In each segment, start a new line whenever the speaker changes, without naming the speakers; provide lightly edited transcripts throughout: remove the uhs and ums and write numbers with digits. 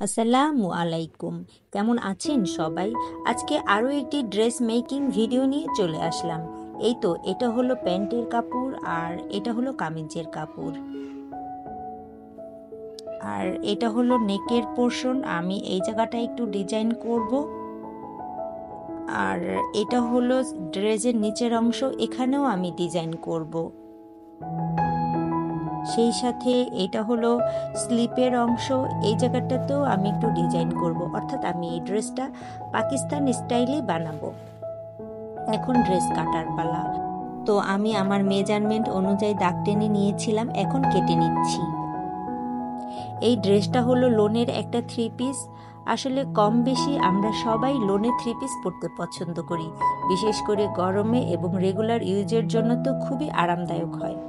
আসসালামু আলাইকুম। কেমন আছেন সবাই? আজকে আরও একটি ড্রেস মেকিং ভিডিও নিয়ে চলে আসলাম। এই তো এটা হলো প্যান্টের কাপড় আর এটা হলো কামিজের কাপড় আর এটা হলো নেকের পোর্শন। আমি এই জায়গাটা একটু ডিজাইন করব। আর এটা হলো ড্রেসের নিচের অংশ, এখানেও আমি ডিজাইন করব। সেই সাথে এটা হলো স্লিপের অংশ, এই জায়গাটাতেও আমি একটু ডিজাইন করব। অর্থাৎ আমি এই ড্রেসটা পাকিস্তান স্টাইলে বানাবো। এখন ড্রেস কাটার পালা। তো আমি আমার মেজারমেন্ট অনুযায়ী দাগ টেনে নিয়েছিলাম, এখন কেটে নিচ্ছি। এই ড্রেসটা হলো লোনের একটা থ্রি পিস। আসলে কম বেশি আমরা সবাই লোনের থ্রি পিস পরতে পছন্দ করি, বিশেষ করে গরমে, এবং রেগুলার ইউজের জন্য তো খুবই আরামদায়ক হয়।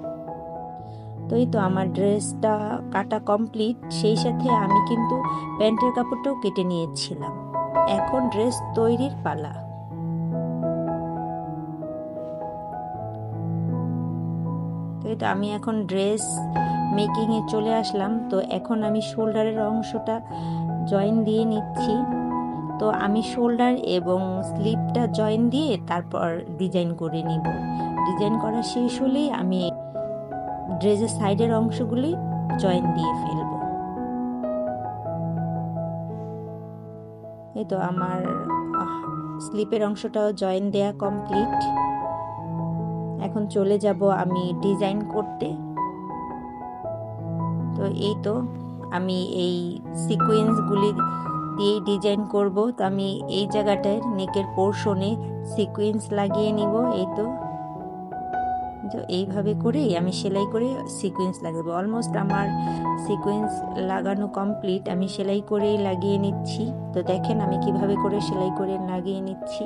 তো এই তো আমার ড্রেসটা কাটা কমপ্লিট। সেই সাথে আমি কিন্তু প্যান্টের কাপড়টাও কেটে নিয়েছিলাম। এখন ড্রেস তৈরির পালা। তো এই তো আমি এখন ড্রেস মেকিংয়ে চলে আসলাম। তো এখন আমি শোল্ডারের অংশটা জয়েন দিয়ে নিচ্ছি। তো আমি শোল্ডার এবং স্লিপটা জয়েন দিয়ে তারপর ডিজাইন করে নিব। ডিজাইন করা শেষ হলেই আমি ড্রেসের সাইডের অংশগুলি জয়েন দিয়ে ফেলবো। এই তো আমার স্লিপের অংশটাও জয়েন দেয়া কমপ্লিট। এখন চলে যাব আমি ডিজাইন করতে। তো এই তো আমি এই সিকোয়েন্সগুলি দিয়েই ডিজাইন করব। তো আমি এই জায়গাটায় নেকের পোর্শনে সিকোয়েন্স লাগিয়ে নিব। এই তো এইভাবে করেই আমি সেলাই করে সিকোয়েন্স লাগাবো। অলমোস্ট আমার সিকোয়েন্স লাগানো কমপ্লিট। আমি সেলাই করেই লাগিয়ে নিচ্ছি। তো দেখেন আমি কিভাবে করে সেলাই করে লাগিয়ে নিচ্ছি।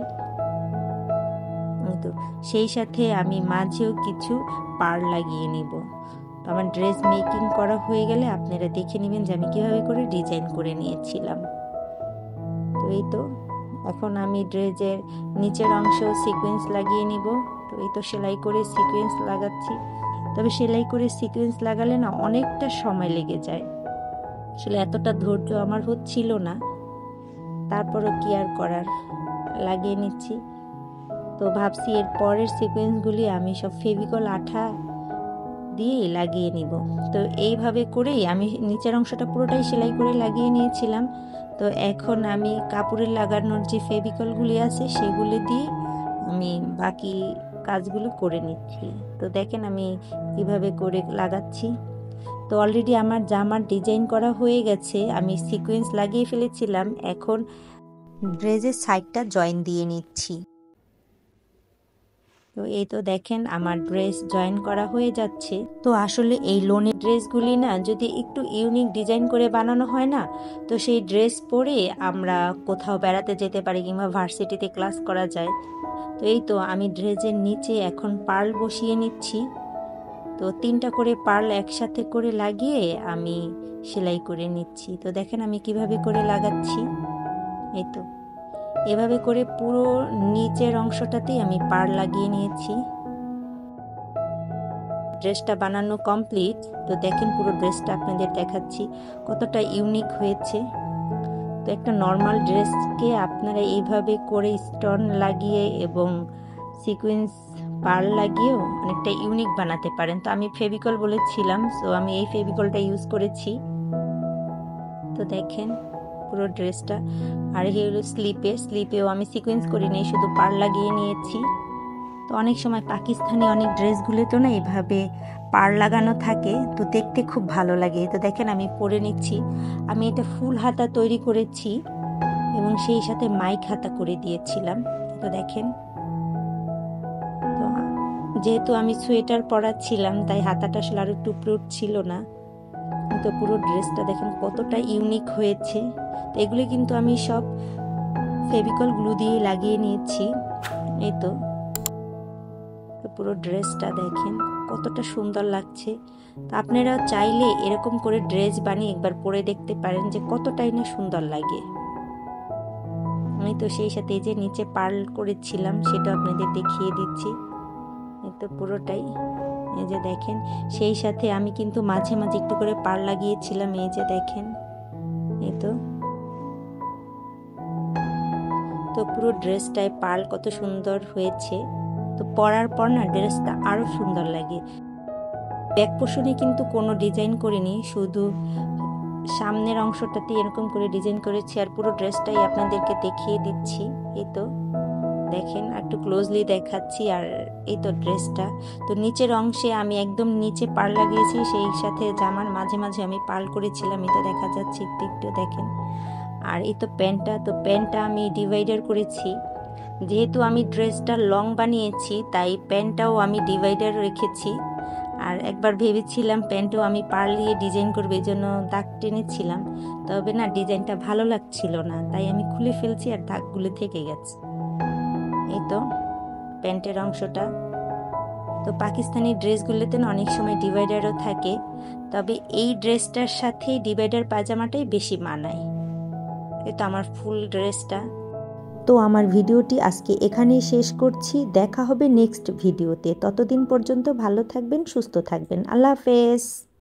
তো সেই সাথে আমি মাঝেও কিছু পাড় লাগিয়ে নিব। তো আমার ড্রেস মেকিং করা হয়ে গেলে আপনারা দেখে নেবেন যে আমি কিভাবে করে ডিজাইন করে নিয়েছিলাম। তো এই তো এখন আমি ড্রেসের নিচের অংশ সিকোয়েন্স লাগিয়ে নিব। তো এই তো সেলাই করে সিকোয়েন্স লাগাচ্ছি। তবে সেলাই করে সিকোয়েন্স লাগালে না অনেকটা সময় লেগে যায়। আসলে এতটা ধৈর্য আমার হচ্ছিল না, তারপরও কি আর করার, লাগিয়ে নিচ্ছি। তো ভাবছি এর পরের সিকোয়েন্সগুলি আমি সব ফেভিকল আঠা দিয়ে লাগিয়ে নিব। তো এইভাবে করেই আমি নিচের অংশটা পুরোটাই সেলাই করে লাগিয়ে নিয়েছিলাম। তো এখন আমি কাপড়ে লাগানোর যে ফেভিকলগুলি আছে সেগুলি দিয়ে আমি বাকি কাজগুলো করে নিচ্ছি। তো দেখেন আমি কিভাবে করে লাগাচ্ছি। তো অলরেডি আমার জামার ডিজাইন করা হয়ে গেছে, আমি সিকোয়েন্স লাগিয়ে ফেলেছিলাম। এখন ড্রেসের সাইডটা জয়েন দিয়ে নিচ্ছি। তো এই তো দেখেন আমার ড্রেস জয়েন করা হয়ে যাচ্ছে। তো আসলে এই লোনের ড্রেসগুলি না যদি একটু ইউনিক ডিজাইন করে বানানো হয় না, তো সেই ড্রেস পরে আমরা কোথাও বেড়াতে যেতে পারি কিংবা ভার্সিটিতে ক্লাস করা যায়। তো এই তো আমি ড্রেসের নিচে এখন পার্ল বসিয়ে নিচ্ছি। তো 3টা করে পার্ল একসাথে করে লাগিয়ে আমি সেলাই করে নিচ্ছি। তো দেখেন আমি কিভাবে করে লাগাচ্ছি। এই তো এভাবে করে পুরো নিচের অংশটাতেই আমি পাড় লাগিয়ে নিয়েছি। ড্রেসটা বানানো কমপ্লিট। তো দেখেন পুরো ড্রেসটা আপনাদের দেখাচ্ছি কতটা ইউনিক হয়েছে। তো একটা নর্মাল ড্রেসকে আপনারা এইভাবে করে স্টোন লাগিয়ে এবং সিকোয়েন্স পাড় লাগিয়েও অনেকটা ইউনিক বানাতে পারেন। তো আমি ফেভিকল বলেছিলাম, সো আমি এই ফেভিকলটা ইউজ করেছি। তো দেখেন পুরো ড্রেসটা। আর এই হলো স্লিপেও আমি সিকোয়েন্স করি নেই, শুধু পাড় লাগিয়ে নিয়েছি। তো অনেক সময় পাকিস্তানি অনেক ড্রেসগুলো তো না এইভাবে পাড় লাগানো থাকে, তো দেখতে খুব ভালো লাগে। তো দেখেন আমি পরে নিচ্ছি। আমি এটা ফুল হাতা তৈরি করেছি এবং সেই সাথে মাইক হাতা করে দিয়েছিলাম। তো দেখেন, তো যেহেতু আমি সোয়েটার পরাচ্ছিলাম তাই হাতাটা আসলে আর একটু উপরে উঠছিল না। তো পুরো ড্রেসটা দেখেন কতটা ইউনিক হয়েছে। তো এগুলো কিন্তু আমি সব ফেভিকল গ্লু দিয়ে লাগিয়ে নিয়েছি। এই তো পুরো ড্রেসটা দেখেন কতটা সুন্দর লাগছে। তো আপনারা চাইলে এরকম করে ড্রেস বানিয়ে একবার পরে দেখতে পারেন যে কতটাই না সুন্দর লাগে। আমি তো সেই সাথে এই যে নিচে পার্ল করেছিলাম সেটা আপনাদের দেখিয়ে দিচ্ছি। এই তো পুরোটাই, এই যে দেখেন। সেই সাথে আমি কিন্তু মাঝে মাঝে একটু করে পাড় লাগিয়েছিলাম, এই যে দেখেন। এই তো তো পুরো ড্রেসটায় পার্ল কত সুন্দর হয়েছে। তো পরার পর না ড্রেসটা আরও সুন্দর লাগে। ব্যাক পোর্শনে কিন্তু কোনো ডিজাইন করিনি, শুধু সামনের অংশটাতে এরকম করে ডিজাইন করেছি আর পুরো ড্রেসটাই আপনাদেরকে দেখিয়ে দিচ্ছি। এই তো দেখেন, একটু ক্লোজলি দেখাচ্ছি। আর এই তো ড্রেসটা, তো নিচের অংশে আমি একদম নিচে পার্ল লাগিয়েছি, সেই সাথে জামার মাঝে মাঝে আমি পার্ল করেছিলাম, এই তো দেখা যাচ্ছে একটু একটু দেখেন। আর এই তো প্যান্টটা আমি ডিভাইডার করেছি, যেহেতু আমি ড্রেসটা লং বানিয়েছি তাই প্যান্টটাও আমি ডিভাইডার রেখেছি। আর একবার ভেবেছিলাম প্যান্টও আমি পার্ল দিয়ে ডিজাইন করবো, এই জন্য দাগ টেনেছিলাম, তবে না ডিজাইনটা ভালো লাগছিল না, তাই আমি খুলে ফেলছি আর দাগগুলো থেকে গেছে। এই তো প্যান্টের অংশটা। তো পাকিস্তানি ড্রেসগুলোতে না অনেক সময় ডিভাইডারও থাকে, তবে এই ড্রেসটার সাথে ডিভাইডার পায়জামাটাই বেশি মানায়। এই তো আমার ফুল ড্রেসটা। তো আমার ভিডিওটি আজকে এখানেই শেষ করছি, দেখা হবে নেক্সট ভিডিওতে। ততদিন পর্যন্ত ভালো থাকবেন, সুস্থ থাকবেন। আল্লাহ হাফেজ।